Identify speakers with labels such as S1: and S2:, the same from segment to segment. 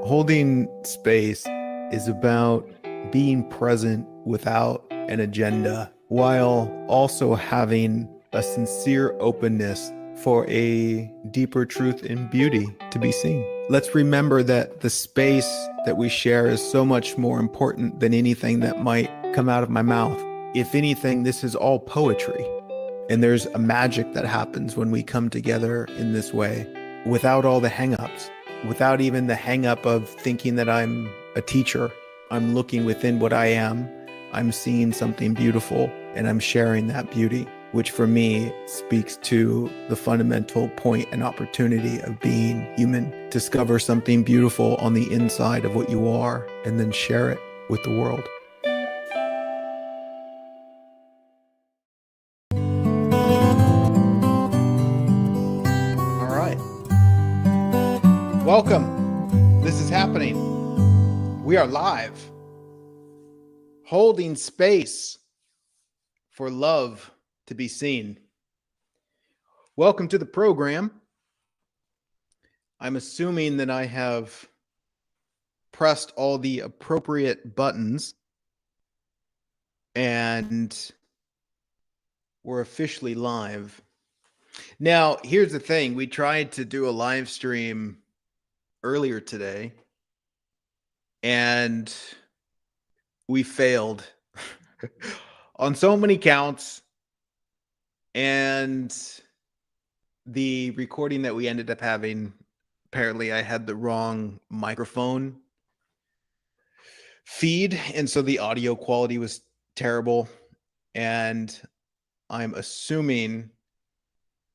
S1: Holding space is about being present without an agenda, while also having a sincere openness for a deeper truth and beauty to be seen. Let's remember that the space that we share is so much more important than anything that might come out of my mouth. If anything, this is all poetry. And there's a magic that happens when we come together in this way, without all the hangups, without even the hang-up of thinking that I'm a teacher. I'm looking within what I am. I'm seeing something beautiful, and I'm sharing that beauty, which for me speaks to the fundamental point and opportunity of being human. Discover something beautiful on the inside of what you are, and then share it with the world. All right. Welcome. This is happening. We are live. Holding space for love to be seen. Welcome to the program. I'm assuming that I have pressed all the appropriate buttons and we're officially live. Now, here's the thing. We tried to do a live stream earlier today and we failed on so many counts, and the recording that we ended up having, apparently I had the wrong microphone feed, and so the audio quality was terrible, and I'm assuming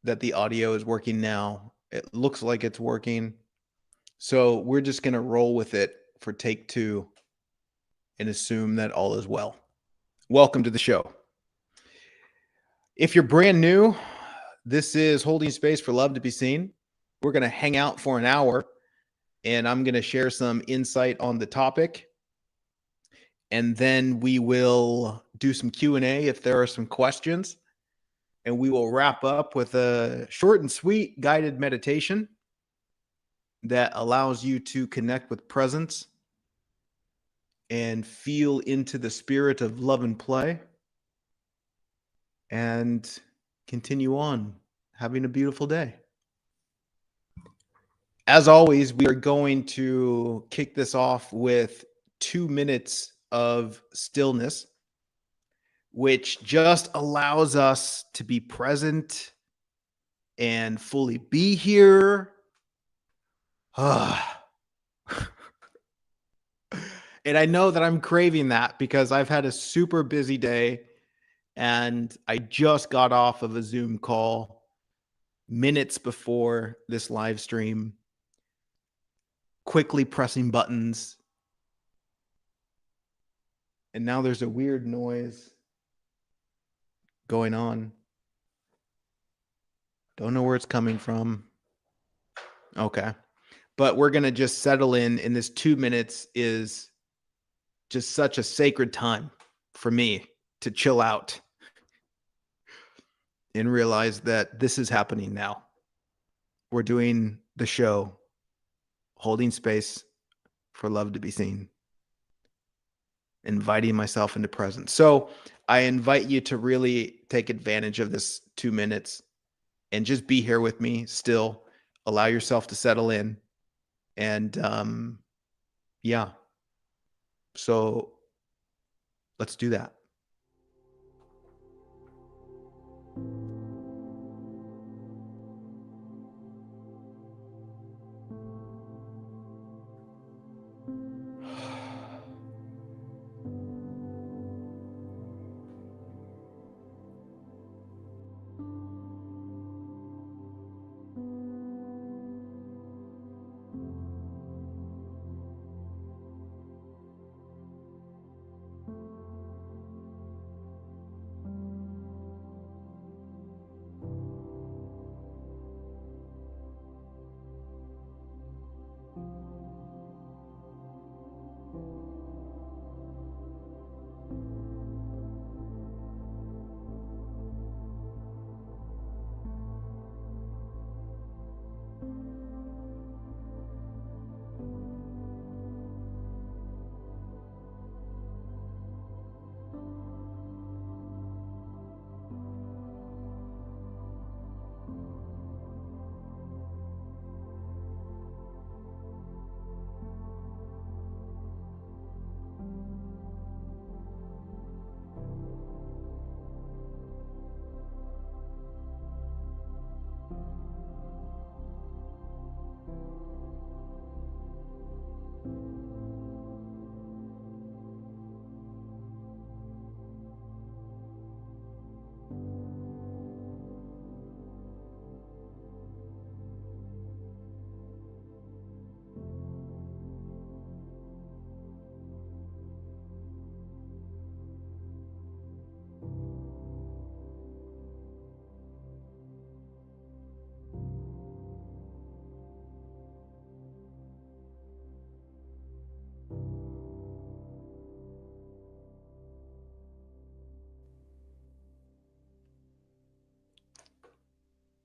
S1: that the audio is working now. It looks like it's working, so we're just going to roll with it for take two and assume that all is well. Welcome to the show. If you're brand new, this is Holding Space for Love to be Seen. We're going to hang out for an hour, and I'm going to share some insight on the topic. And then we will do some Q&A if there are some questions. And we will wrap up with a short and sweet guided meditation that allows you to connect with presence and feel into the spirit of love and play, and continue on having a beautiful day. As always, we are going to kick this off with 2 minutes of stillness, which just allows us to be present and fully be here. And I know that I'm craving that because I've had a super busy day and I just got off of a Zoom call minutes before this live stream, quickly pressing buttons. And now there's a weird noise going on. Don't know where it's coming from. Okay. But we're going to just settle in, and this 2 minutes is just such a sacred time for me to chill out and realize that this is happening now. We're doing the show, Holding Space for Love to be Seen, inviting myself into presence. So I invite you to really take advantage of this 2 minutes and just be here with me still. Allow yourself to settle in. And yeah. So let's do that.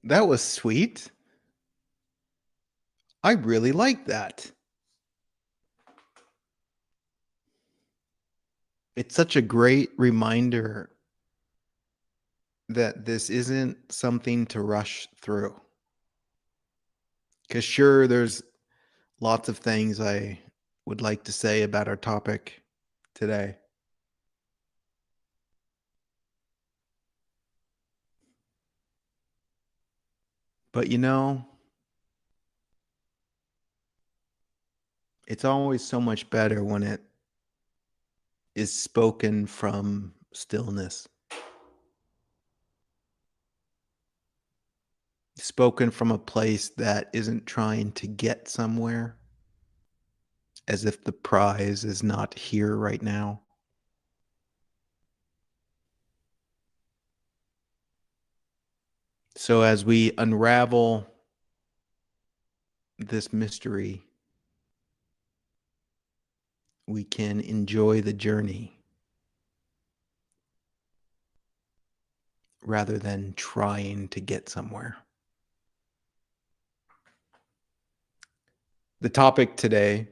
S1: That was sweet. I really like that. It's such a great reminder that this isn't something to rush through. Because sure, there's lots of things I would like to say about our topic today. But it's always so much better when it is spoken from stillness, spoken from a place that isn't trying to get somewhere, as if the prize is not here right now. So as we unravel this mystery, we can enjoy the journey rather than trying to get somewhere. The topic today,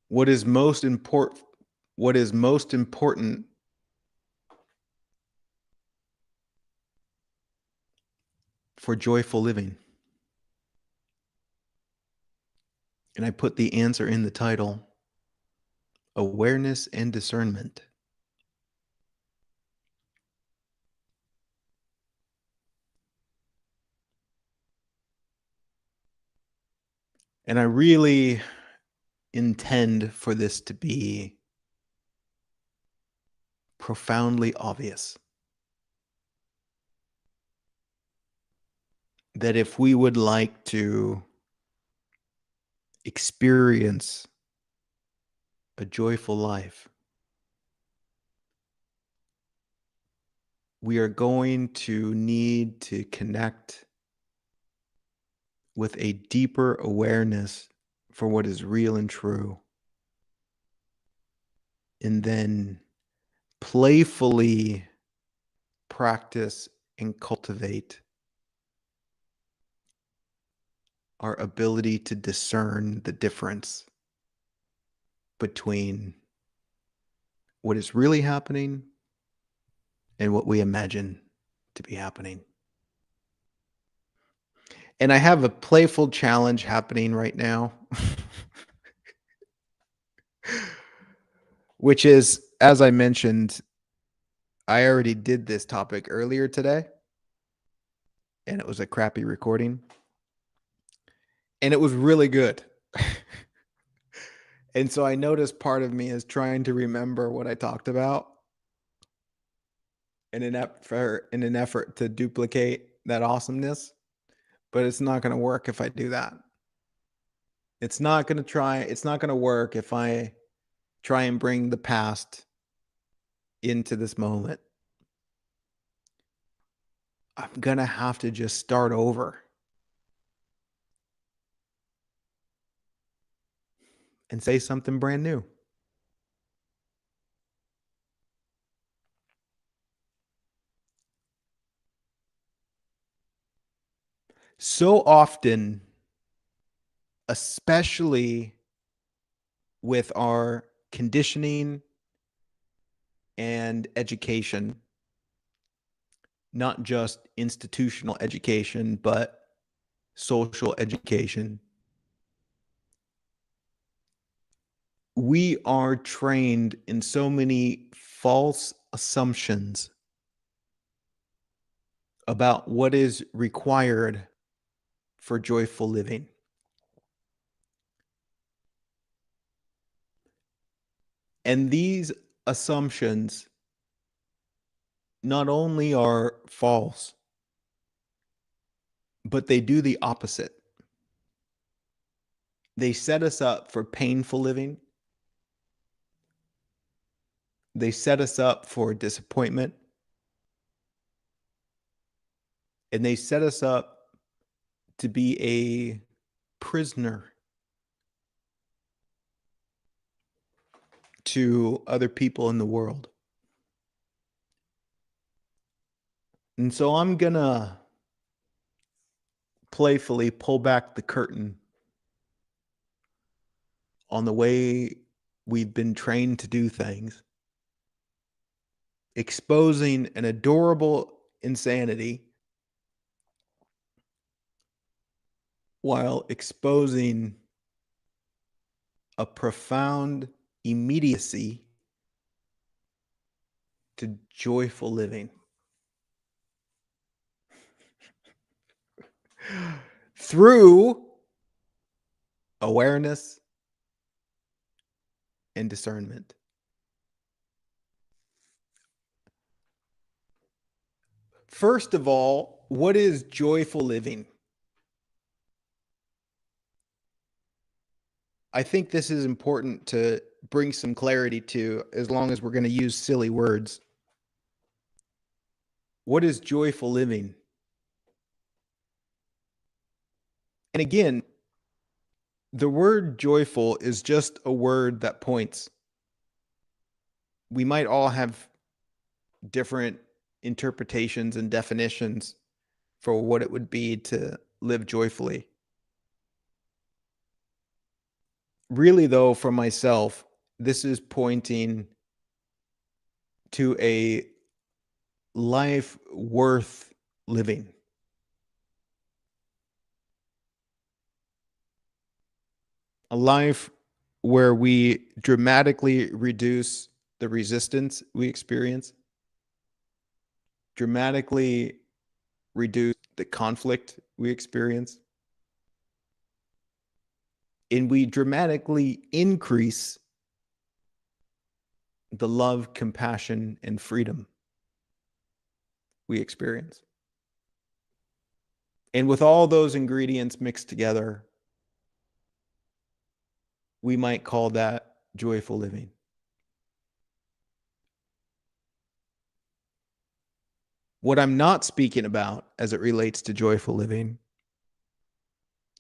S1: what is most important for joyful living? And I put the answer in the title, awareness and discernment. And I really intend for this to be profoundly obvious. That if we would like to experience a joyful life, we are going to need to connect with a deeper awareness for what is real and true, and then playfully practice and cultivate our ability to discern the difference between what is really happening and what we imagine to be happening. And I have a playful challenge happening right now, which is, as I mentioned, I already did this topic earlier today, and it was a crappy recording, and it was really good. And so I noticed part of me is trying to remember what I talked about in an effort to duplicate that awesomeness, but it's not going to work if I do that. It's not going to work if I try and bring the past into this moment. I'm going to have to just start over and say something brand new. So often, especially with our conditioning and education, not just institutional education, but social education, we are trained in so many false assumptions about what is required for joyful living. And these assumptions not only are false, but they do the opposite. They set us up for painful living. They set us up for disappointment. And they set us up to be a prisoner to other people in the world. And so I'm going to playfully pull back the curtain on the way we've been trained to do things, exposing an adorable insanity while exposing a profound immediacy to joyful living. Through awareness and discernment. First of all, what is joyful living? I think this is important to bring some clarity to, as long as we're going to use silly words. What is joyful living? And again, the word joyful is just a word that points. We might all have different interpretations and definitions for what it would be to live joyfully. Really, though, for myself, this is pointing to a life worth living. A life where we dramatically reduce the resistance we experience, dramatically reduce the conflict we experience, and we dramatically increase the love, compassion, and freedom we experience. And with all those ingredients mixed together, we might call that joyful living. What I'm not speaking about as it relates to joyful living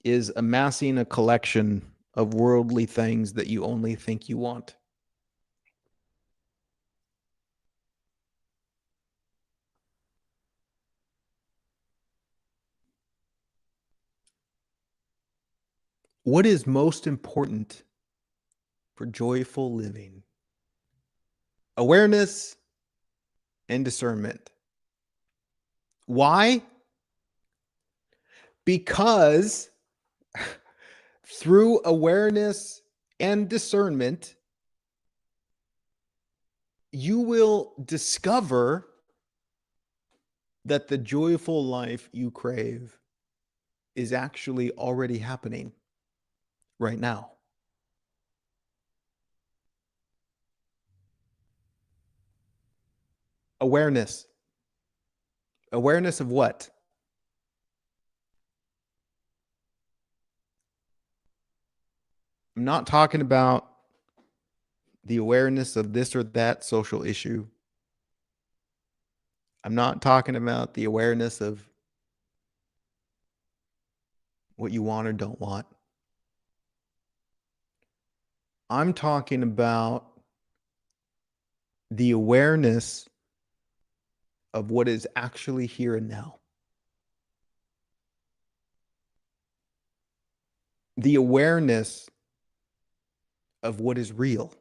S1: is amassing a collection of worldly things that you only think you want. What is most important for joyful living? Awareness and discernment. Why? Because through awareness and discernment, you will discover that the joyful life you crave is actually already happening right now. Awareness. Awareness of what? I'm not talking about the awareness of this or that social issue. I'm not talking about the awareness of what you want or don't want. I'm talking about the awareness of what is actually here and now. The awareness of what is real.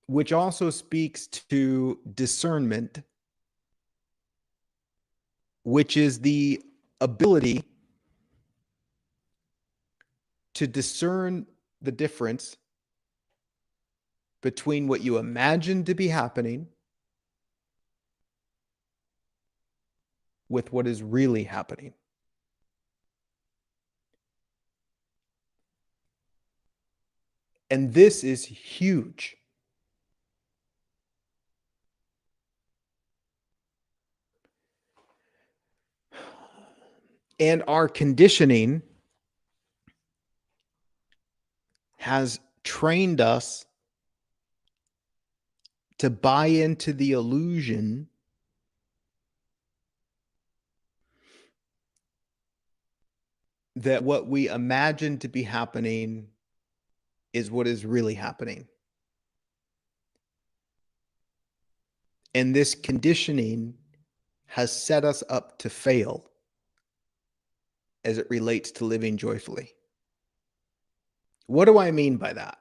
S1: Which also speaks to discernment, which is the ability to discern the difference between what you imagine to be happening with what is really happening. And this is huge. And our conditioning has trained us to buy into the illusion that what we imagine to be happening is what is really happening. And this conditioning has set us up to fail as it relates to living joyfully. What do I mean by that?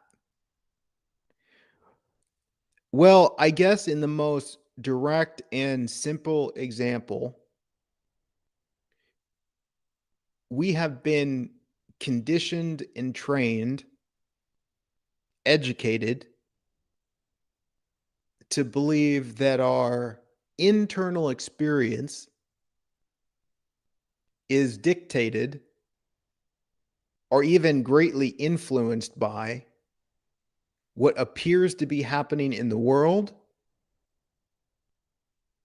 S1: Well, I guess in the most direct and simple example, we have been conditioned and trained, educated to believe that our internal experience is dictated or even greatly influenced by what appears to be happening in the world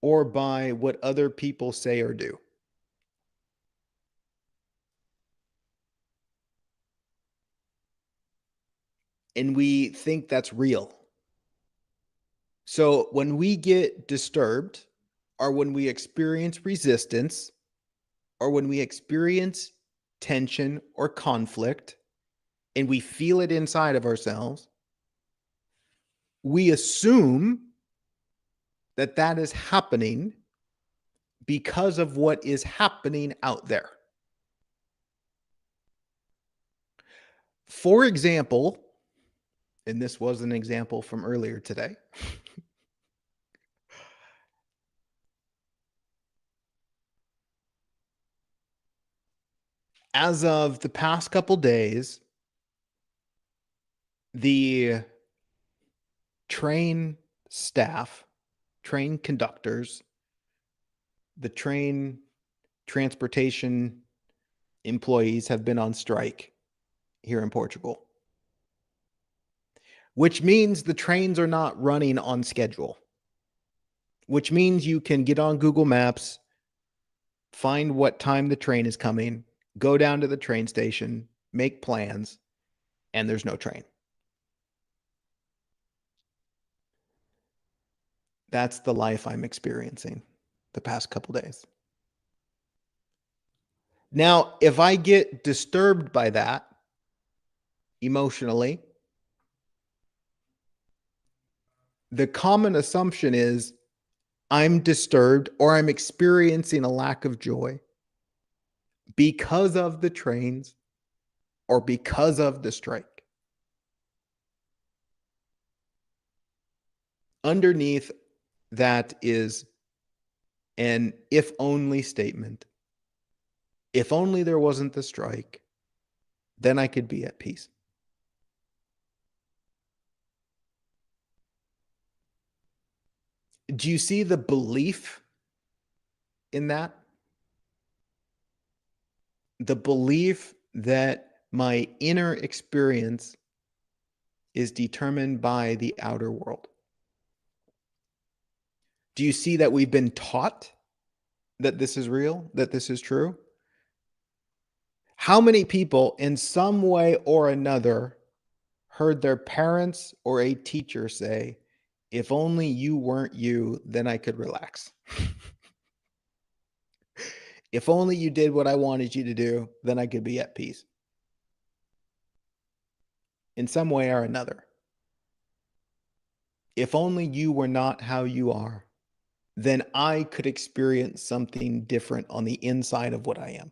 S1: or by what other people say or do. And we think that's real. So when we get disturbed, or when we experience resistance, or when we experience tension or conflict, and we feel it inside of ourselves, we assume that that is happening because of what is happening out there. For example, and this was an example from earlier today, as of the past couple days, the train staff, train conductors, the train transportation employees have been on strike here in Portugal, which means the trains are not running on schedule, which means you can get on Google Maps, find what time the train is coming, go down to the train station, make plans, and there's no train. That's the life I'm experiencing the past couple days. Now, if I get disturbed by that emotionally, the common assumption is I'm disturbed or I'm experiencing a lack of joy because of the trains or because of the strike. Underneath that is an if only statement. If only there wasn't the strike, then I could be at peace. Do you see the belief in that? The belief that my inner experience is determined by the outer world. Do you see that we've been taught that this is real, that this is true? How many people in some way or another heard their parents or a teacher say, if only you weren't you, then I could relax. If only you did what I wanted you to do, then I could be at peace. In some way or another. If only you were not how you are, then I could experience something different on the inside of what I am.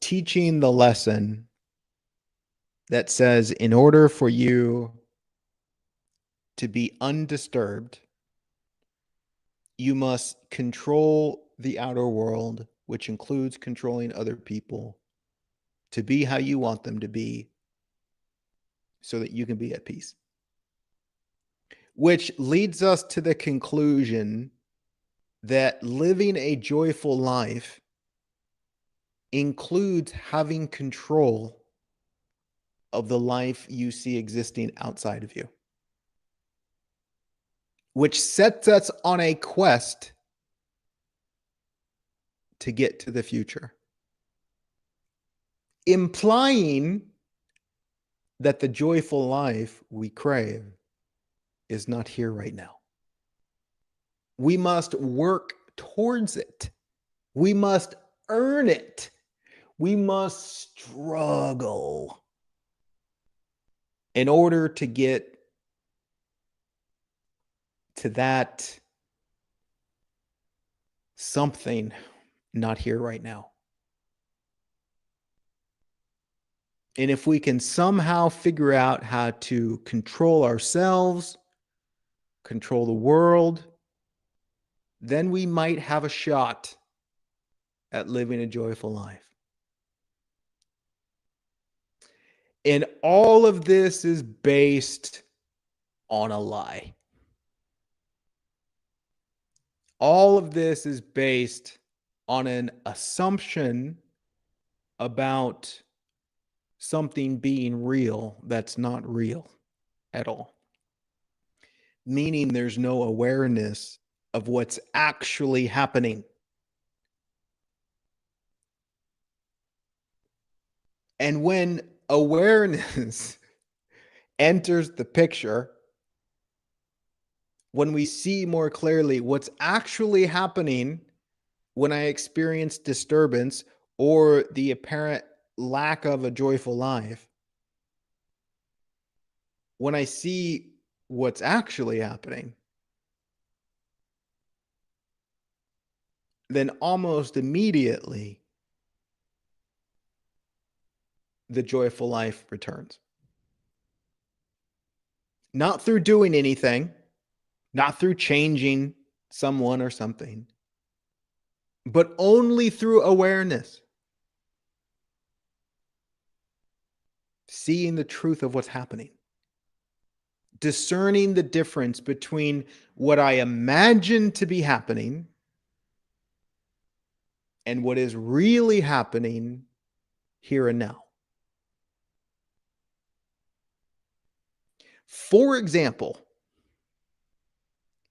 S1: Teaching the lesson that says, in order for you to be undisturbed, you must control the outer world, which includes controlling other people, to be how you want them to be so that you can be at peace. Which leads us to the conclusion that living a joyful life includes having control of the life you see existing outside of you, which sets us on a quest to get to the future, implying that the joyful life we crave is not here right now. We must work towards it. We must earn it. We must struggle in order to get to that something not here right now. And if we can somehow figure out how to control ourselves, control the world, then we might have a shot at living a joyful life. And all of this is based on a lie. All of this is based on an assumption about something being real that's not real at all. Meaning there's no awareness of what's actually happening. And when awareness enters the picture, when we see more clearly what's actually happening when I experience disturbance or the apparent lack of a joyful life, when I see what's actually happening, then almost immediately the joyful life returns. Not through doing anything, not through changing someone or something, but only through awareness. Seeing the truth of what's happening. Discerning the difference between what I imagine to be happening and what is really happening here and now. For example,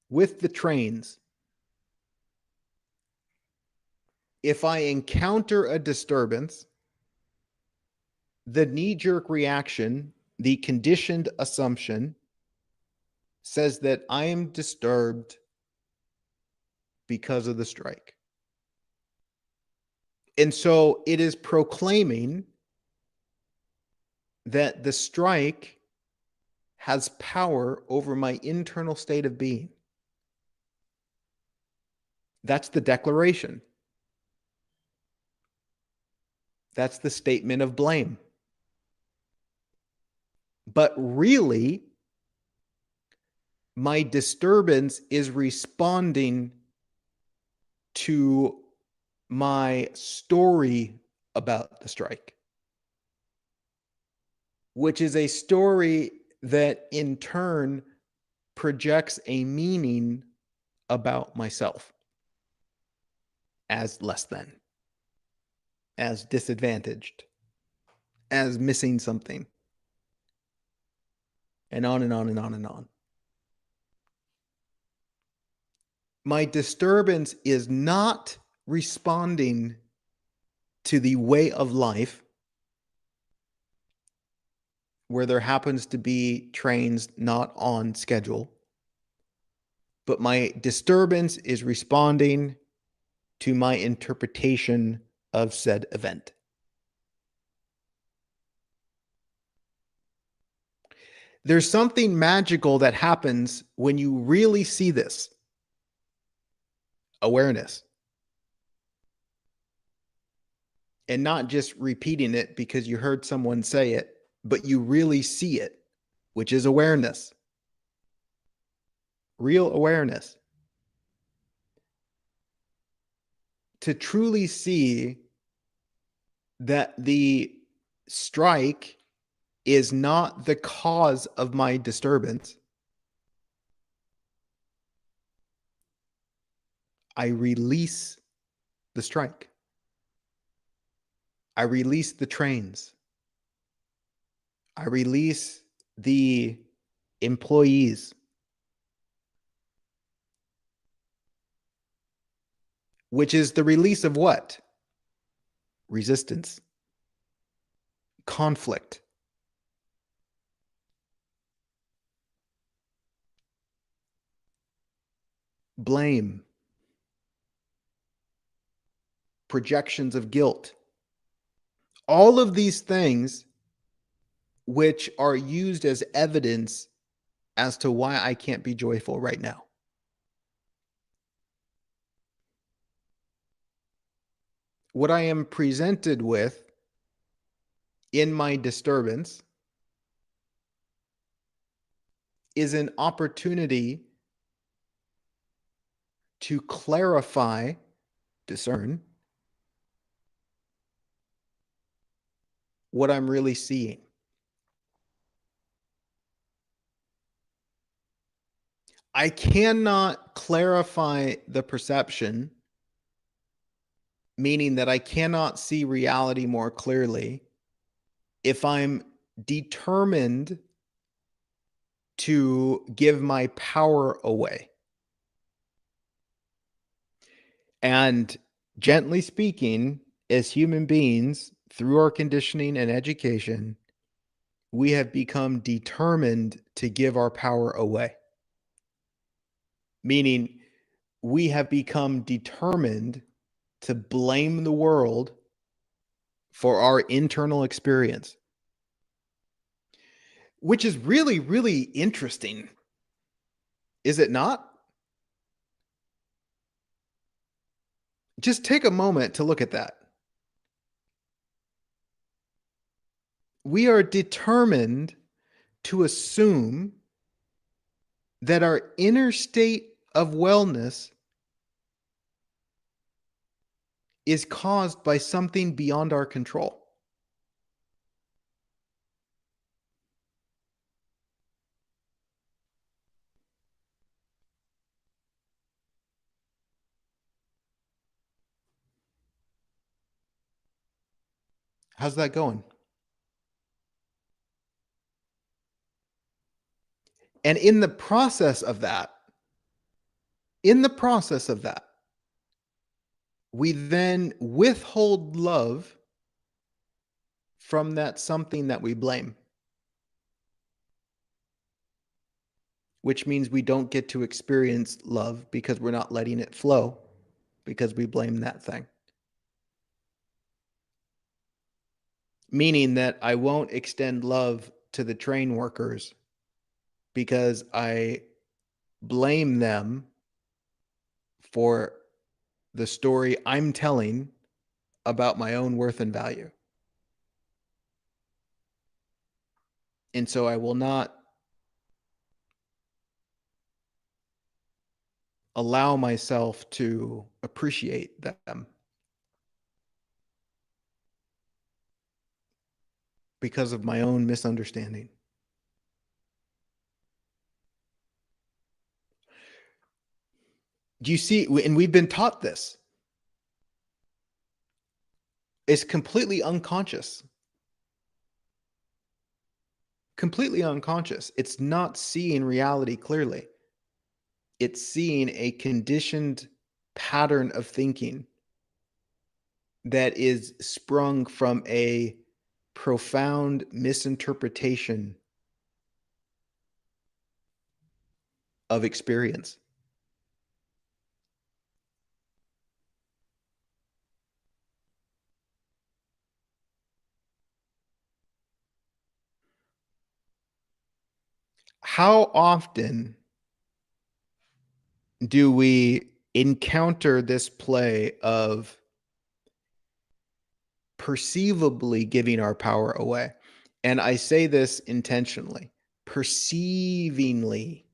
S1: with the trains, if I encounter a disturbance, the knee-jerk reaction, the conditioned assumption, says that I am disturbed because of the strike. And so it is proclaiming that the strike has power over my internal state of being. That's the declaration. That's the statement of blame. But really, my disturbance is responding to my story about the strike, which is a story that in turn projects a meaning about myself as less than, as disadvantaged, as missing something, and on and on and on and on. My disturbance is not responding to the way of life where there happens to be trains not on schedule, but my disturbance is responding to my interpretation of said event. There's something magical that happens when you really see this. Awareness. And not just repeating it because you heard someone say it, but you really see it, which is awareness. Real awareness. To truly see that the strike is not the cause of my disturbance, I release the strike. I release the trains. I release the employees. Which is the release of what? Resistance. Conflict. Blame. Projections of guilt. All of these things, which are used as evidence as to why I can't be joyful right now. What I am presented with in my disturbance is an opportunity to clarify, discern what I'm really seeing. I cannot clarify the perception, meaning that I cannot see reality more clearly, if I'm determined to give my power away. And gently speaking, as human beings, through our conditioning and education, we have become determined to give our power away. Meaning, we have become determined to blame the world for our internal experience, which is really, really interesting. Is it not? Just take a moment to look at that. We are determined to assume that our inner state of wellness is caused by something beyond our control. How's that going? And in the process of that, we then withhold love from that something that we blame, which means we don't get to experience love because we're not letting it flow because we blame that thing. Meaning that I won't extend love to the train workers because I blame them for the story I'm telling about my own worth and value. And so I will not allow myself to appreciate them because of my own misunderstanding. Do you see? And we've been taught this. It's completely unconscious. Completely unconscious. It's not seeing reality clearly. It's seeing a conditioned pattern of thinking that is sprung from a profound misinterpretation of experience. How often do we encounter this play of perceivably giving our power away? And I say this intentionally, perceivably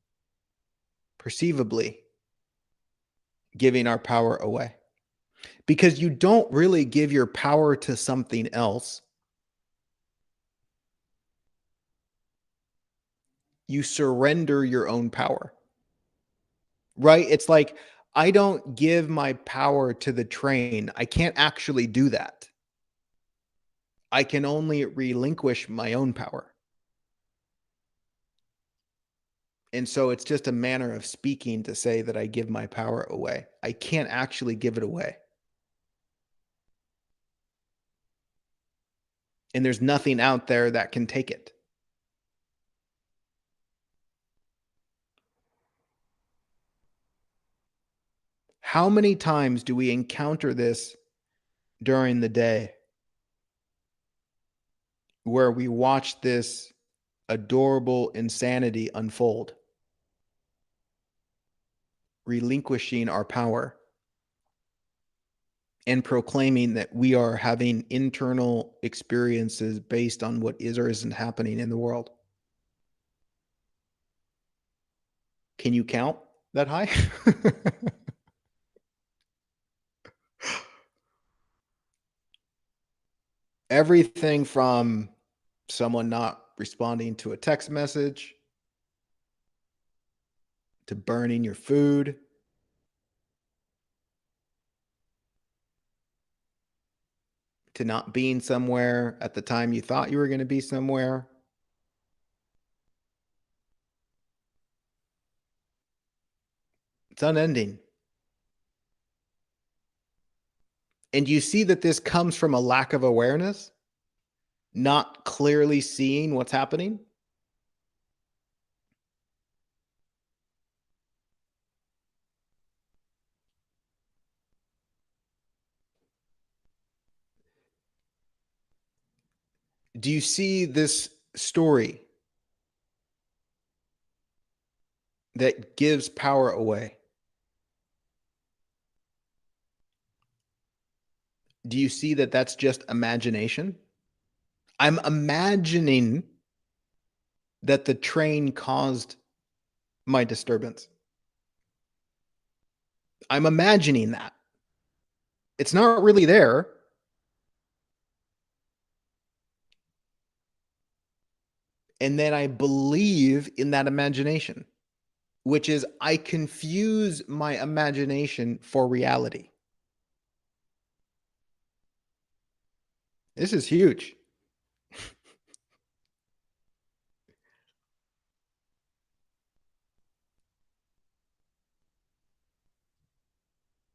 S1: giving our power away. Because you don't really give your power to something else. You surrender your own power, right? It's like, I don't give my power to the train. I can't actually do that. I can only relinquish my own power. And so it's just a manner of speaking to say that I give my power away. I can't actually give it away. And there's nothing out there that can take it. How many times do we encounter this during the day? where we watch this adorable insanity unfold, relinquishing our power and proclaiming that we are having internal experiences based on what is or isn't happening in the world. Can you count that high? Everything from someone not responding to a text message, to burning your food, to not being somewhere at the time you thought you were going to be somewhere. It's unending. And you see that this comes from a lack of awareness, not clearly seeing what's happening. Do you see this story that gives power away? Do you see that that's just imagination? I'm imagining that the train caused my disturbance. I'm imagining that. It's not really there. And then I believe in that imagination, which is I confuse my imagination for reality. This is huge.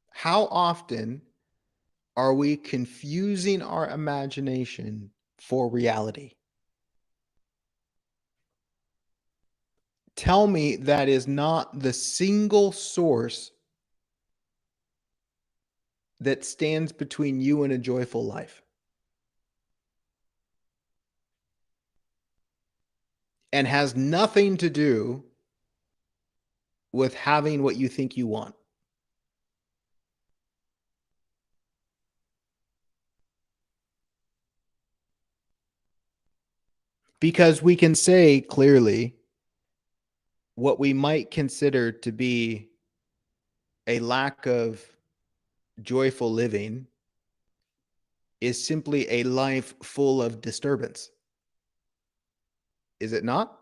S1: How often are we confusing our imagination for reality? Tell me that is not the single source that stands between you and a joyful life and has nothing to do with having what you think you want. Because we can say clearly what we might consider to be a lack of joyful living is simply a life full of disturbance. Is it not?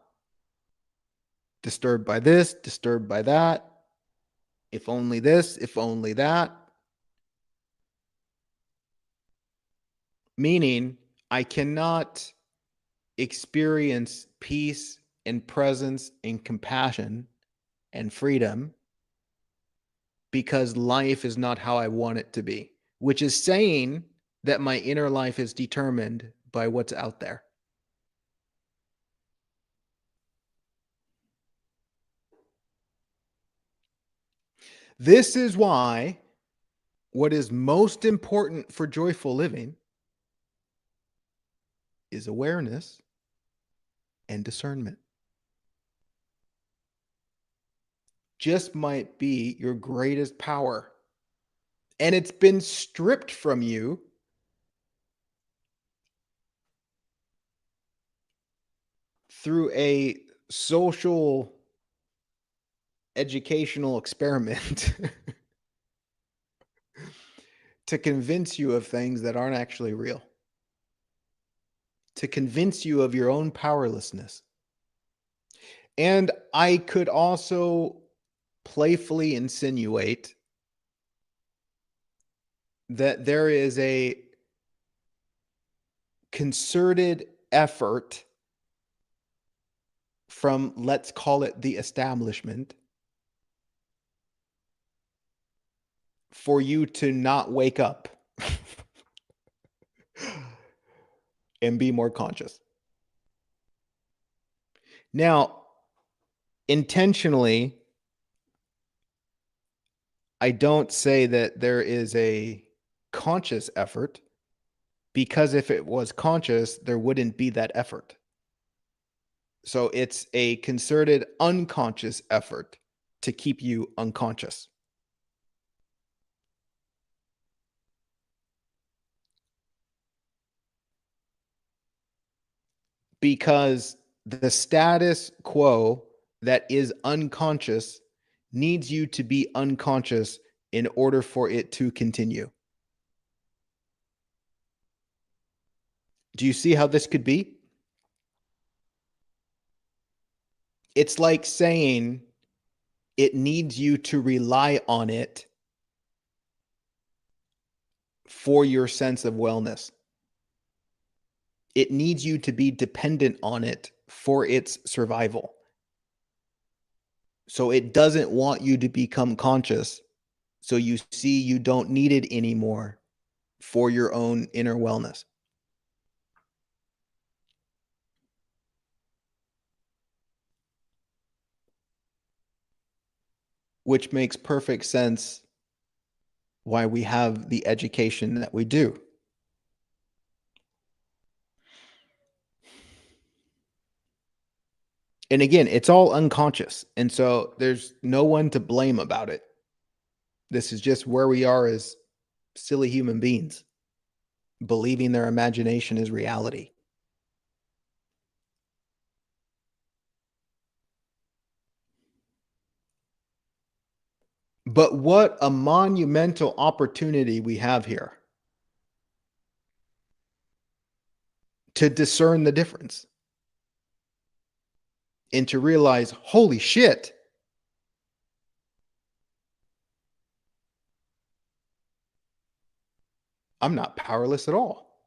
S1: Disturbed by this, disturbed by that. If only this, if only that. Meaning, I cannot experience peace and presence and compassion and freedom because life is not how I want it to be, which is saying that my inner life is determined by what's out there. This is why what is most important for joyful living is awareness and discernment. Just might be your greatest power. And it's been stripped from you through a social educational experiment to convince you of things that aren't actually real, to convince you of your own powerlessness. And I could also playfully insinuate that there is a concerted effort from, let's call it the establishment, for you to not wake up and be more conscious. Now, intentionally, I don't say that there is a conscious effort. Because if it was conscious, there wouldn't be that effort. So it's a concerted unconscious effort to keep you unconscious. Because the status quo that is unconscious needs you to be unconscious in order for it to continue. Do you see how this could be? It's like saying it needs you to rely on it for your sense of wellness. It needs you to be dependent on it for its survival. So it doesn't want you to become conscious. So you see you don't need it anymore for your own inner wellness. Which makes perfect sense why we have the education that we do. And again, it's all unconscious. And so there's no one to blame about it. This is just where we are as silly human beings, believing their imagination is reality. But what a monumental opportunity we have here to discern the difference and to realize, holy shit, I'm not powerless at all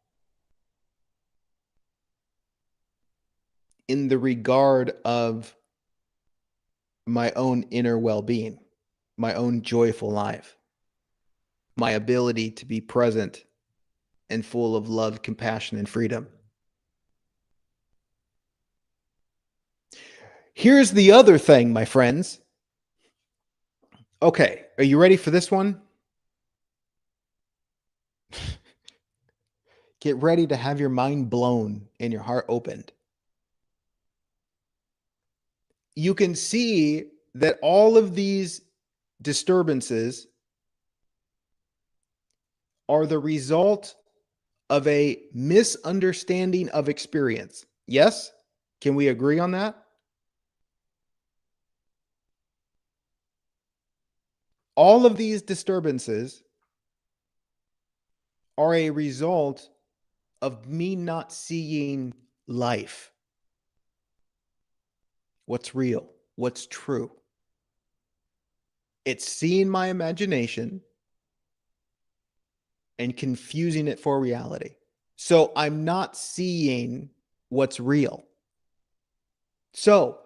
S1: in the regard of my own inner well-being, my own joyful life, my ability to be present and full of love, compassion, and freedom. Here's the other thing, my friends. Okay, are you ready for this one? Get ready to have your mind blown and your heart opened. You can see that all of these disturbances are the result of a misunderstanding of experience. Yes? Can we agree on that? All of these disturbances are a result of me not seeing life. What's real? What's true? It's seeing my imagination and confusing it for reality. So I'm not seeing what's real. So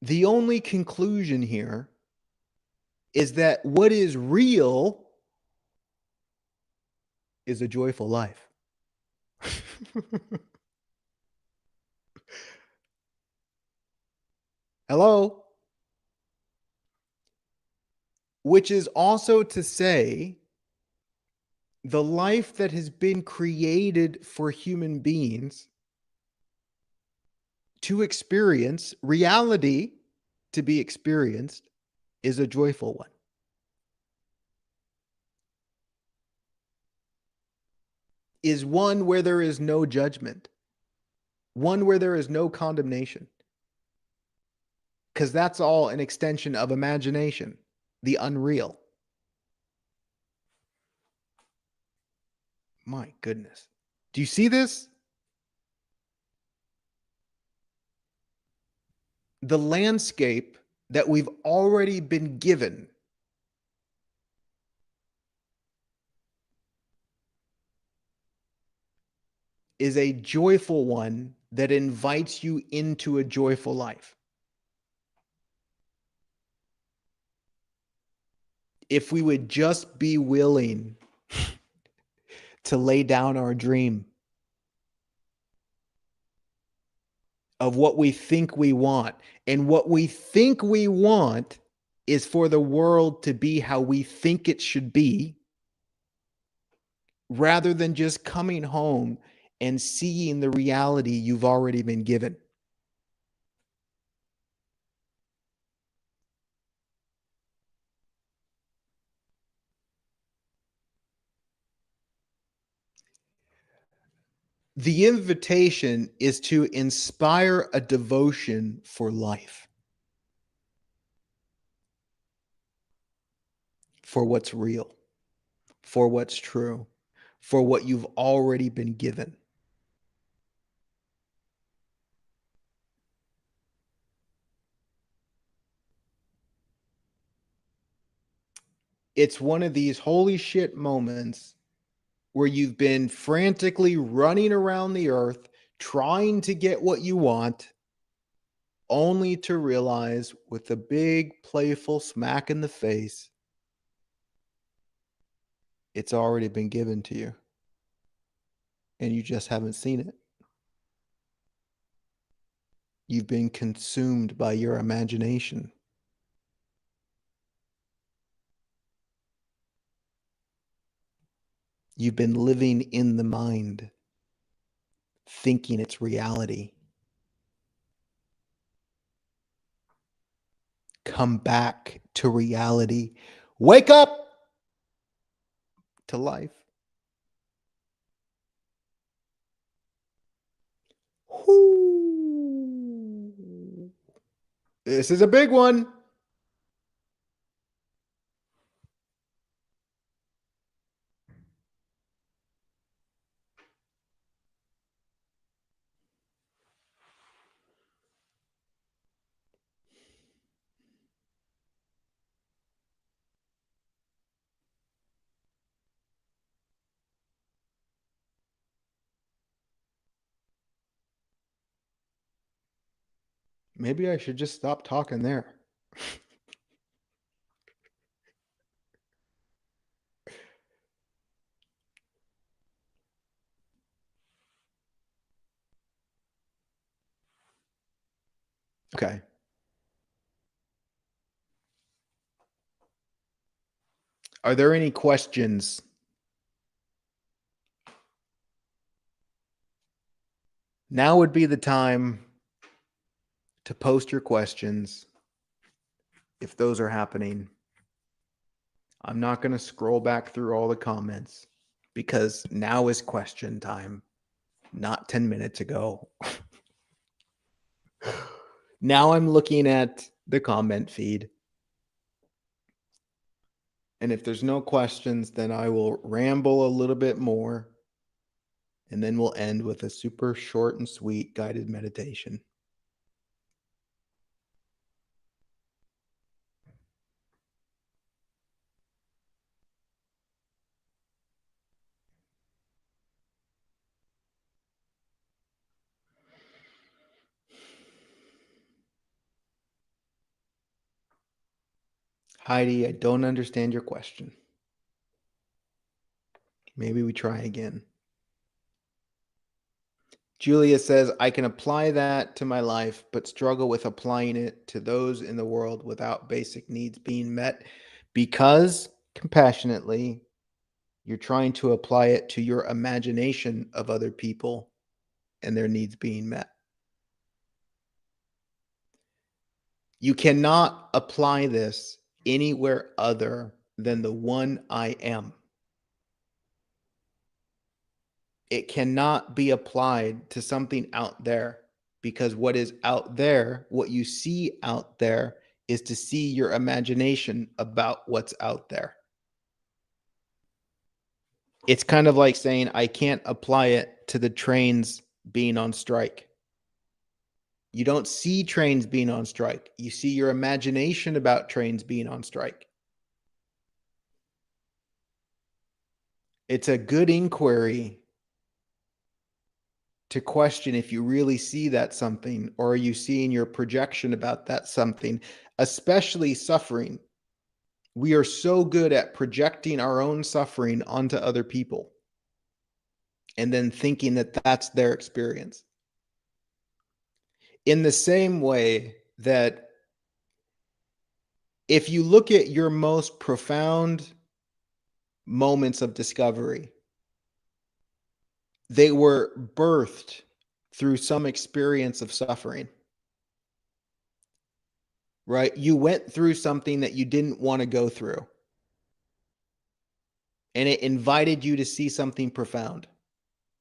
S1: the only conclusion here is that what is real is a joyful life. Hello? Which is also to say, the life that has been created for human beings to experience, reality to be experienced, is a joyful one. Is one where there is no judgment, one where there is no condemnation. Because that's all an extension of imagination, the unreal. My goodness. Do you see this? The landscape that we've already been given is a joyful one that invites you into a joyful life. If we would just be willing to lay down our dream of what we think we want, and what we think we want is for the world to be how we think it should be, rather than just coming home and seeing the reality you've already been given. The invitation is to inspire a devotion for life, for what's real, for what's true, for what you've already been given. It's one of these holy shit moments where you've been frantically running around the earth trying to get what you want, only to realize with a big playful smack in the face, it's already been given to you and you just haven't seen it. You've been consumed by your imagination. You've been living in the mind, thinking it's reality. Come back to reality. Wake up to life. Whoo. This is a big one. Maybe I should just stop talking there. Okay. Are there any questions? Now would be the time to post your questions if those are happening. I'm not going to scroll back through all the comments because now is question time, not 10 minutes ago. Now I'm looking at the comment feed. And if there's no questions, then I will ramble a little bit more. And then we'll end with a super short and sweet guided meditation. Heidi, I don't understand your question. Maybe we try again. Julia says, I can apply that to my life, but struggle with applying it to those in the world without basic needs being met because, compassionately, you're trying to apply it to your imagination of other people and their needs being met. You cannot apply this anywhere other than the one I am. It cannot be applied to something out there because what is out there, what you see out there, is to see your imagination about what's out there. It's kind of like saying, I can't apply it to the trains being on strike. You don't see trains being on strike. You see your imagination about trains being on strike. It's a good inquiry to question if you really see that something, or are you seeing your projection about that something, especially suffering. We are so good at projecting our own suffering onto other people and then thinking that that's their experience. In the same way that if you look at your most profound moments of discovery, They were birthed through some experience of suffering, right? You went through something that you didn't want to go through, and it invited you to see something profound,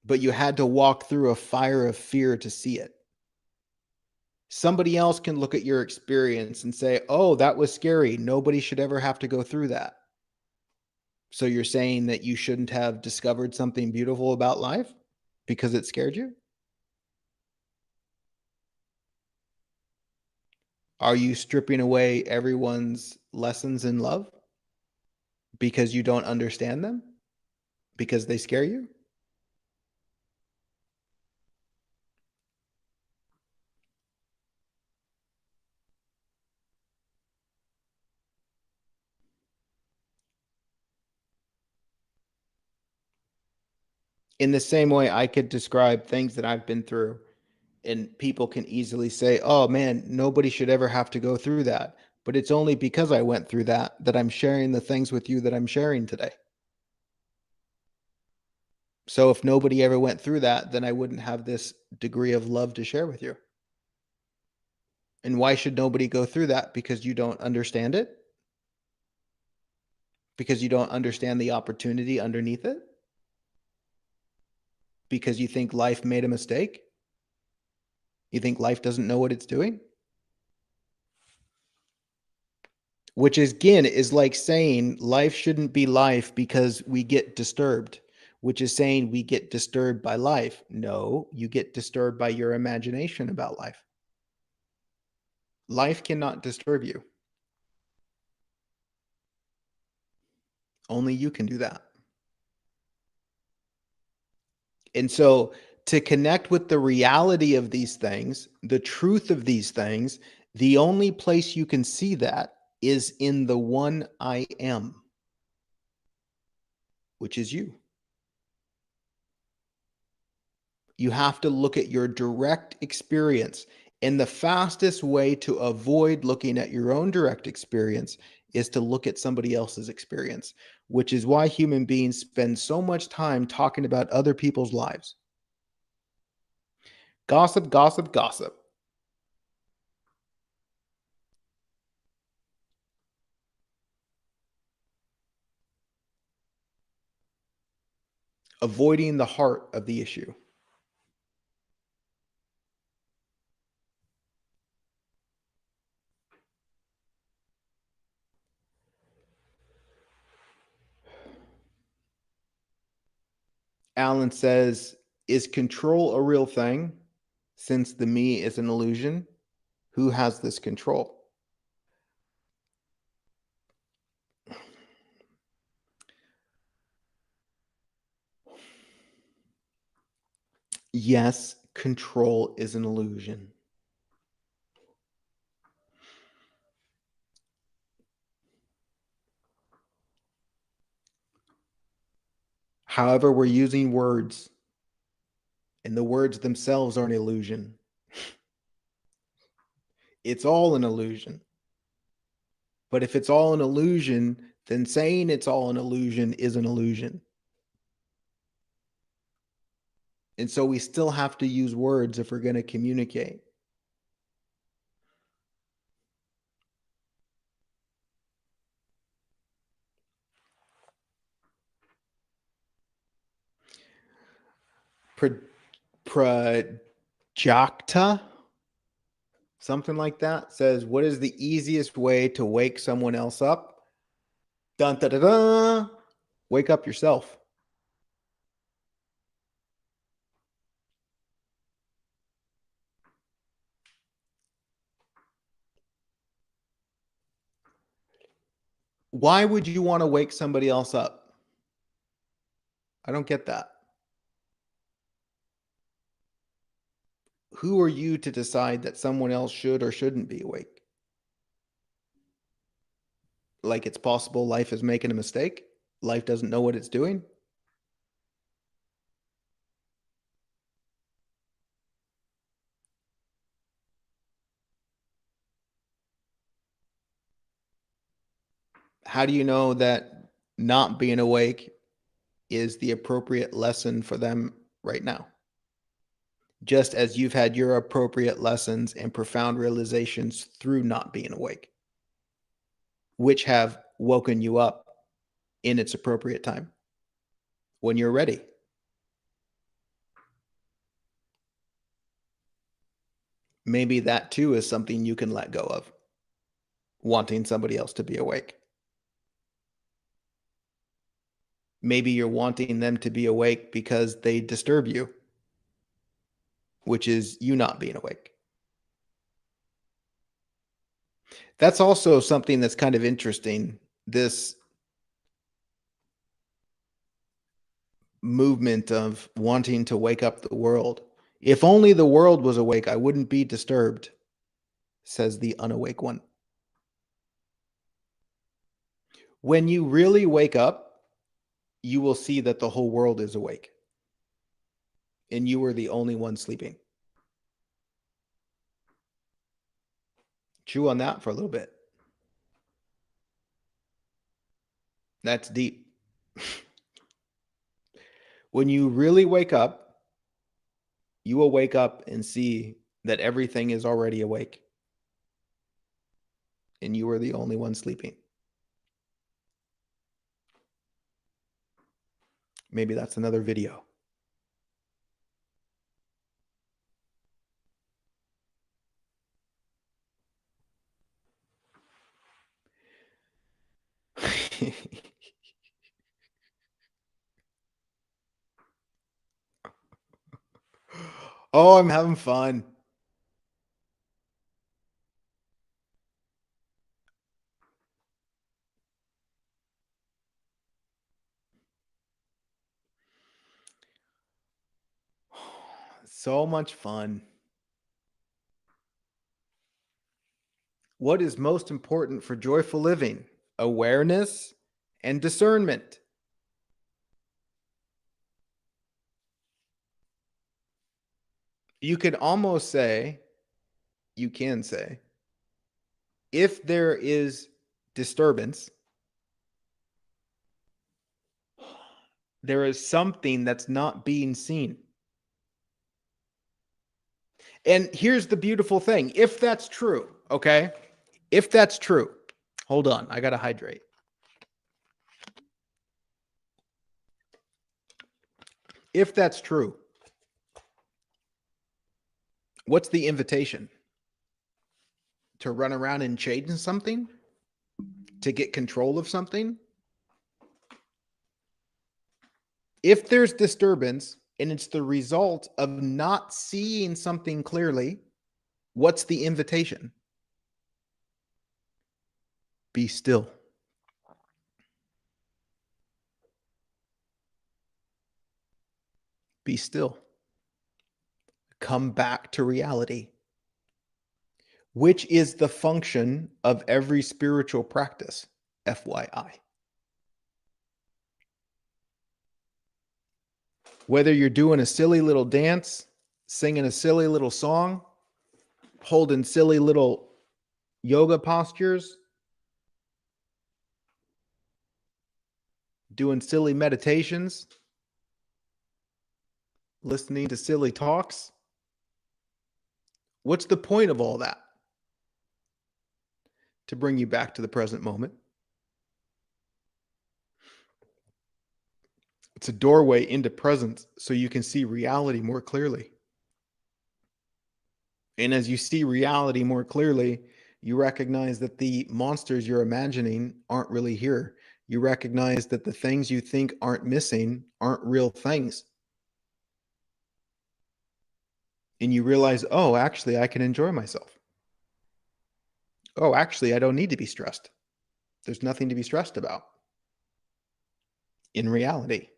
S1: but you had to walk through a fire of fear to see it. Somebody else can look at your experience and say, oh, that was scary. Nobody should ever have to go through that. So you're saying that you shouldn't have discovered something beautiful about life because it scared you? Are you stripping away everyone's lessons in love because you don't understand them? Because they scare you? In the same way, I could describe things that I've been through, and people can easily say, oh man, nobody should ever have to go through that. But it's only because I went through that that I'm sharing the things with you that I'm sharing today. So if nobody ever went through that, then I wouldn't have this degree of love to share with you. And why should nobody go through that? Because you don't understand it? Because you don't understand the opportunity underneath it? Because you think life made a mistake? You think life doesn't know what it's doing? Which is, again, is like saying life shouldn't be life because we get disturbed, which is saying we get disturbed by life. No, you get disturbed by your imagination about life. Life cannot disturb you. Only you can do that. And so to connect with the reality of these things, the truth of these things, the only place you can see that is in the one I am, which is you. You have to look at your direct experience. And the fastest way to avoid looking at your own direct experience is to look at somebody else's experience, which is why human beings spend so much time talking about other people's lives. Gossip, gossip, gossip. Avoiding the heart of the issue. Alan says, is control a real thing? Since the me is an illusion, who has this control? Yes, control is an illusion. However, we're using words, and the words themselves are an illusion. It's all an illusion. But if it's all an illusion, then saying it's all an illusion is an illusion. And so we still have to use words if we're going to communicate. Prajakta, something like that, says, what is the easiest way to wake someone else up? Dun, da, da, da. Wake up yourself. Why would you want to wake somebody else up? I don't get that. Who are you to decide that someone else should or shouldn't be awake? Like it's possible life is making a mistake? Life doesn't know what it's doing? How do you know that not being awake is the appropriate lesson for them right now. Just as you've had your appropriate lessons and profound realizations through not being awake, which have woken you up in its appropriate time when you're ready. Maybe that too is something you can let go of, wanting somebody else to be awake. Maybe you're wanting them to be awake because they disturb you, which is you not being awake. That's also something that's kind of interesting. This movement of wanting to wake up the world. If only the world was awake, I wouldn't be disturbed, says the unawake one. When you really wake up, you will see that the whole world is awake and you are the only one sleeping. Chew on that for a little bit. That's deep. When you really wake up, you will wake up and see that everything is already awake and you are the only one sleeping. Maybe that's another video. Oh, I'm having fun. So much fun. What is most important for joyful living? Awareness and discernment. You could almost say, you can say, if there is disturbance, there is something that's not being seen. And here's the beautiful thing. If that's true, okay? If that's true, hold on. I got to hydrate. If that's true, what's the invitation? To run around and change something? To get control of something? If there's disturbance and it's the result of not seeing something clearly, what's the invitation? Be still. Be still. Come back to reality, which is the function of every spiritual practice, FYI. Whether you're doing a silly little dance, singing a silly little song, holding silly little yoga postures, doing silly meditations, listening to silly talks. What's the point of all that? To bring you back to the present moment. It's a doorway into presence so you can see reality more clearly. And as you see reality more clearly, you recognize that the monsters you're imagining aren't really here. You recognize that the things you think aren't missing aren't real things. And you realize, oh, actually, I can enjoy myself. Oh, actually, I don't need to be stressed. There's nothing to be stressed about in reality.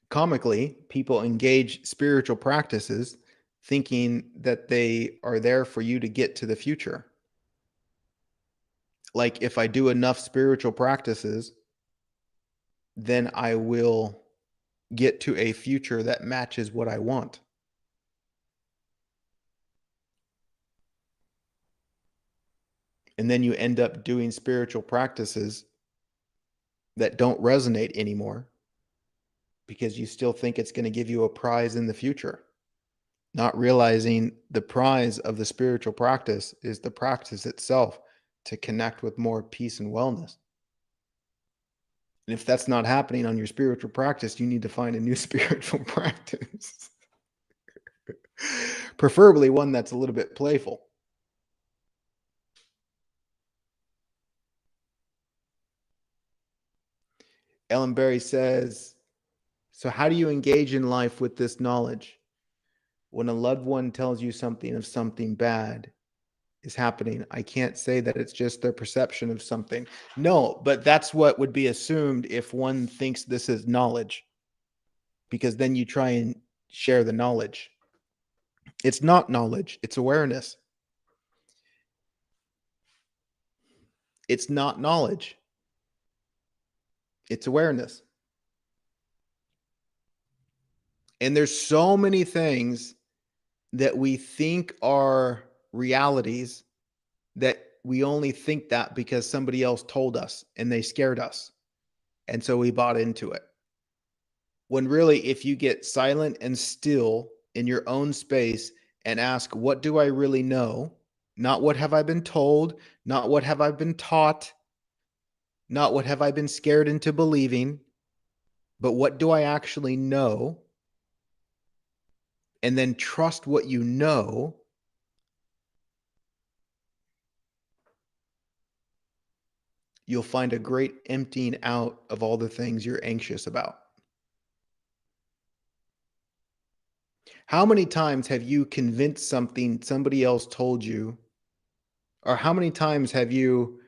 S1: Comically, people engage spiritual practices thinking that they are there for you to get to the future. Like, if I do enough spiritual practices, then I will get to a future that matches what I want. And then you end up doing spiritual practices that don't resonate anymore because you still think it's going to give you a prize in the future, not realizing the prize of the spiritual practice is the practice itself to connect with more peace and wellness. And if that's not happening on your spiritual practice, you need to find a new spiritual practice. Preferably one that's a little bit playful. Ellen Berry says, so how do you engage in life with this knowledge? When a loved one tells you something of something bad is happening, I can't say that it's just their perception of something. No, but that's what would be assumed if one thinks this is knowledge, because then you try and share the knowledge. It's not knowledge, it's awareness. It's not knowledge, it's awareness. And there's so many things that we think are realities that we only think that because somebody else told us and they scared us. And so we bought into it. When really, if you get silent and still in your own space and ask, what do I really know? Not what have I been told, not what have I been taught, not what have I been scared into believing, but what do I actually know? And then trust what you know. You'll find a great emptying out of all the things you're anxious about. How many times have you convinced something somebody else told you? Or how many times have you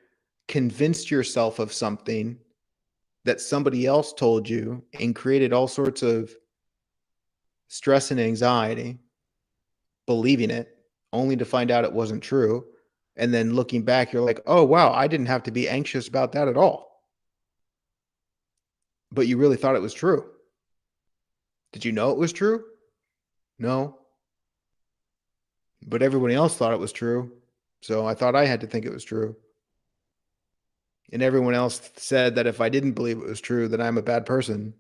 S1: convinced yourself of something that somebody else told you and created all sorts of stress and anxiety, believing it, only to find out it wasn't true? And then looking back, you're like, oh, wow, I didn't have to be anxious about that at all. But you really thought it was true. Did you know it was true? No. But everybody else thought it was true. So I thought I had to think it was true. And everyone else said that if I didn't believe it was true, that I'm a bad person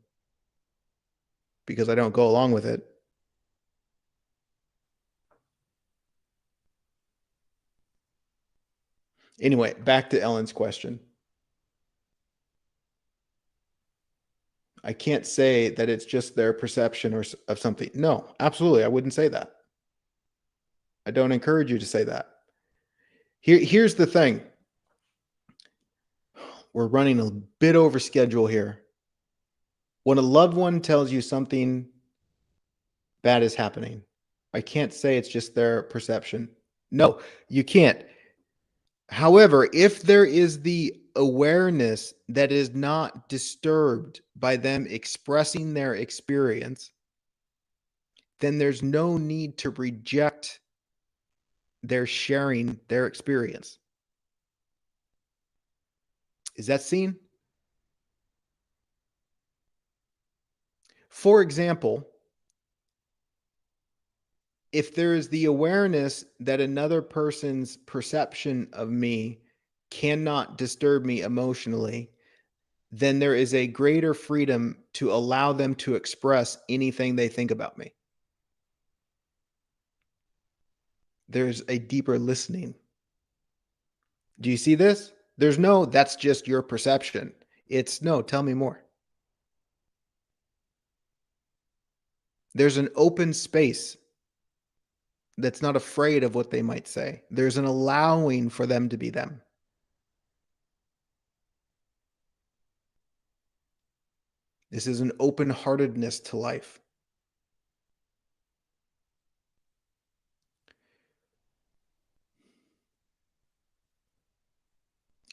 S1: because I don't go along with it. Anyway, back to Ellen's question. I can't say that it's just their perception of something. No, absolutely. I wouldn't say that. I don't encourage you to say that. Here's the thing. We're running a bit over schedule here. When a loved one tells you something bad is happening, I can't say it's just their perception. No, you can't. However, if there is the awareness that is not disturbed by them expressing their experience, then there's no need to reject their sharing their experience. Is that seen? For example, if there is the awareness that another person's perception of me cannot disturb me emotionally, then there is a greater freedom to allow them to express anything they think about me. There's a deeper listening. Do you see this? There's no, that's just your perception. It's no, tell me more. There's an open space that's not afraid of what they might say. There's an allowing for them to be them. This is an open-heartedness to life.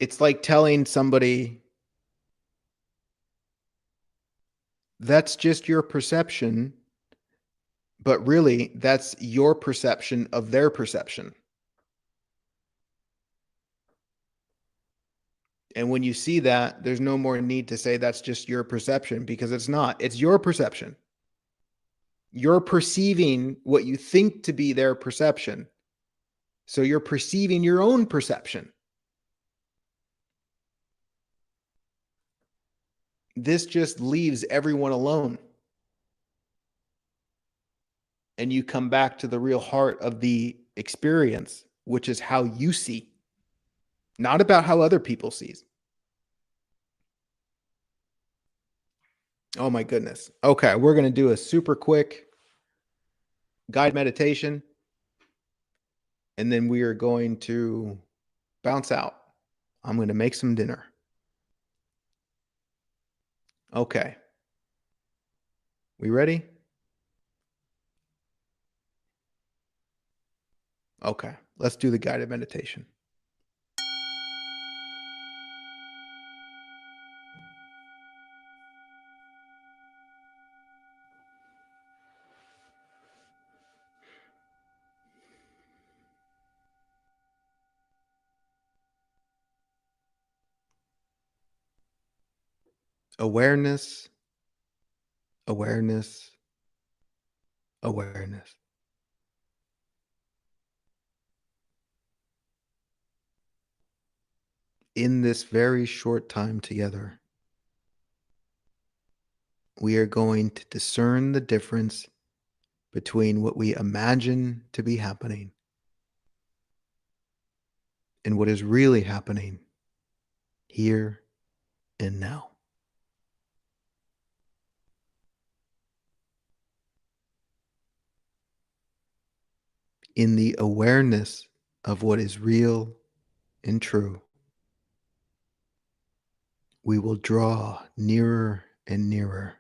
S1: It's like telling somebody, that's just your perception, but really that's your perception of their perception. And when you see that, there's no more need to say that's just your perception, because it's not. It's your perception. You're perceiving what you think to be their perception. So you're perceiving your own perception. this just leaves everyone alone. And you come back to the real heart of the experience, which is how you see, not about how other people see. Oh my goodness. Okay, we're going to do a super quick guided meditation, and then we are going to bounce out. I'm going to make some dinner. Okay. We ready? Okay, let's do the guided meditation. Awareness, awareness, awareness. In this very short time together, we are going to discern the difference between what we imagine to be happening and what is really happening here and now. In the awareness of what is real and true, we will draw nearer and nearer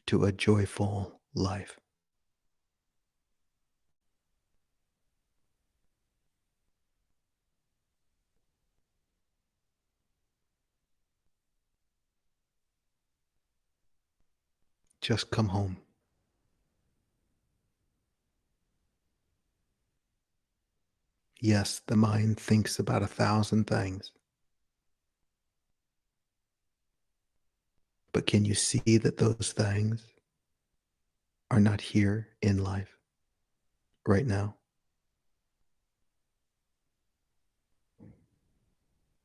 S1: to a joyful life. Just come home. Yes, the mind thinks about 1,000 things. But can you see that those things are not here in life right now?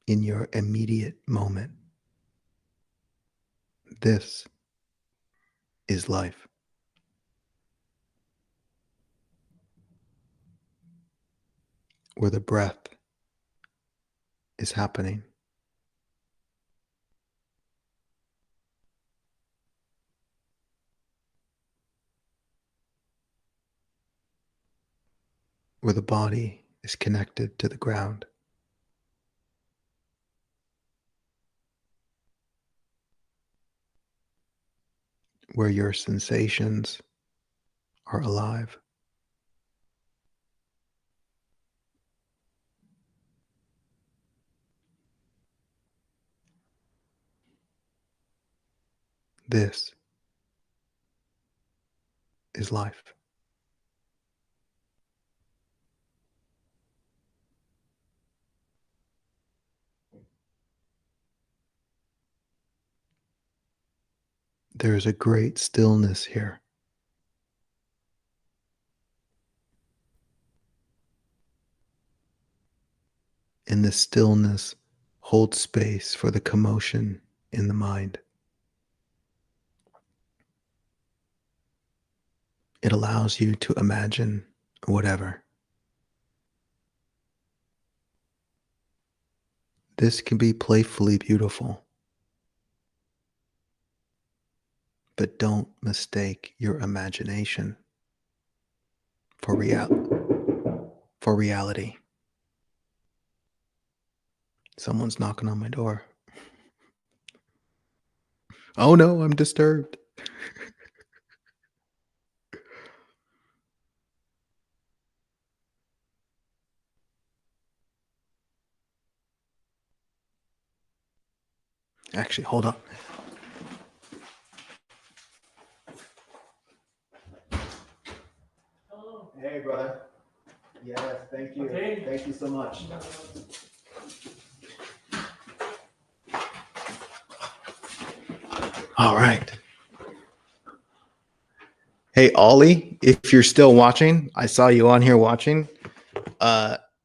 S1: In your immediate moment. This is life. Where the breath is happening. Where the body is connected to the ground. Where your sensations are alive. This is life. There is a great stillness here. And this stillness holds space for the commotion in the mind. It allows you to imagine whatever. This can be playfully beautiful. But don't mistake your imagination for reality. Someone's knocking on my door. Oh no, I'm disturbed. Actually, hold on. Hey, brother. Yes, thank you. Okay. Thank you so much. All right. Hey, Ollie, if you're still watching, I saw you on here watching.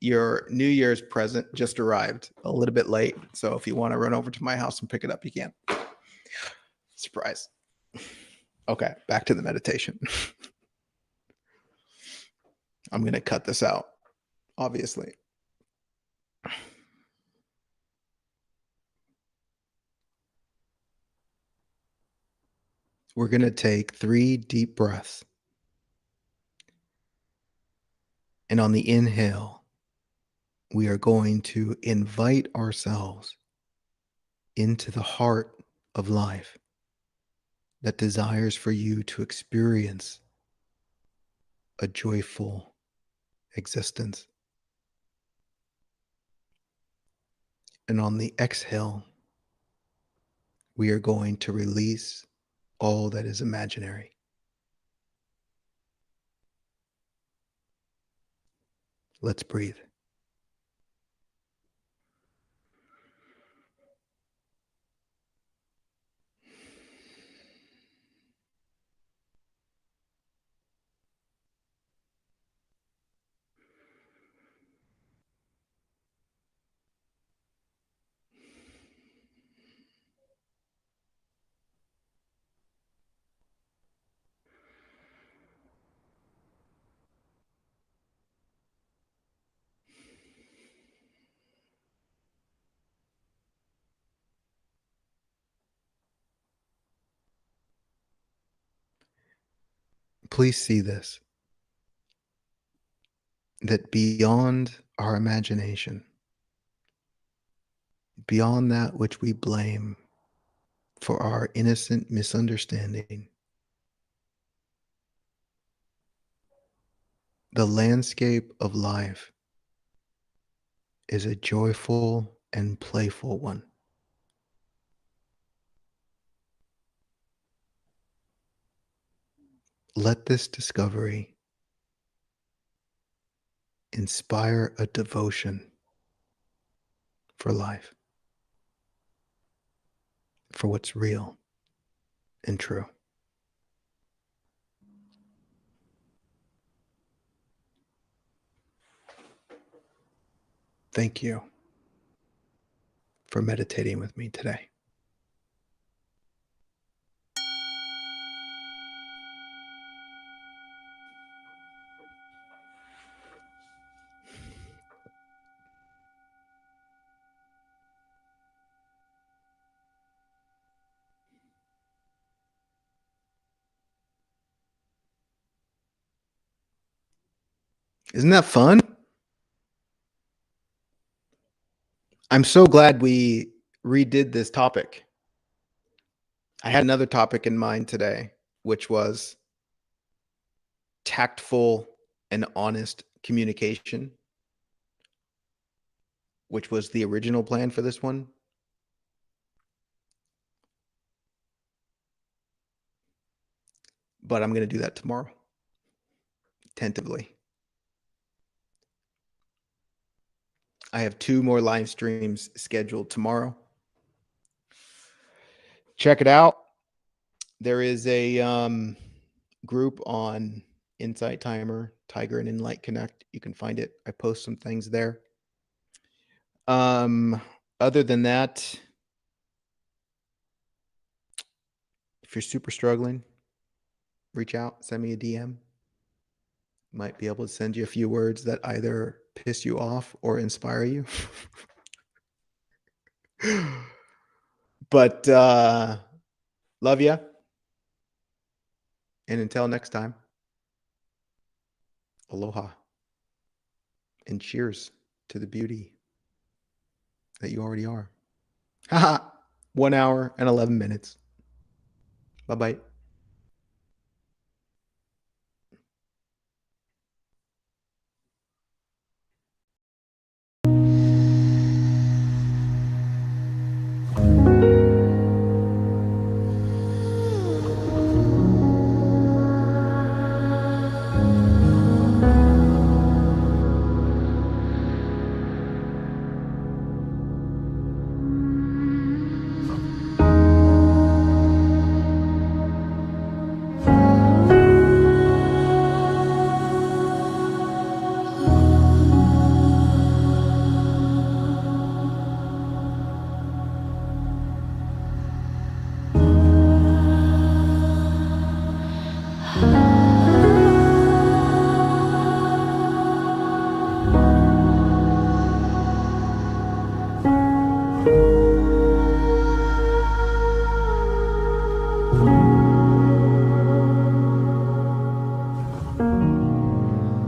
S1: Your New Year's present just arrived a little bit late. So if you want to run over to my house and pick it up, you can. Surprise. Okay, back to the meditation. I'm going to cut this out, obviously. We're going to take 3 deep breaths. And on the inhale, we are going to invite ourselves into the heart of life that desires for you to experience a joyful existence. And on the exhale, we are going to release all that is imaginary. Let's breathe. Please see this, that beyond our imagination, beyond that which we blame for our innocent misunderstanding, the landscape of life is a joyful and playful one. Let this discovery inspire a devotion for life, for what's real and true. Thank you for meditating with me today. Isn't that fun? I'm so glad we redid this topic. I had another topic in mind today, which was tactful and honest communication, which was the original plan for this one. But I'm going to do that tomorrow, tentatively. I have 2 more live streams scheduled tomorrow. Check it out. There is a group on Insight Timer, Tiger and Inlight Connect. You can find it. I post some things there. Other than that, if you're super struggling, reach out, send me a DM. Might be able to send you a few words that either piss you off or inspire you. But love ya. And until next time, aloha. And cheers to the beauty that you already are. Haha. 1 hour and 11 minutes. Bye-bye.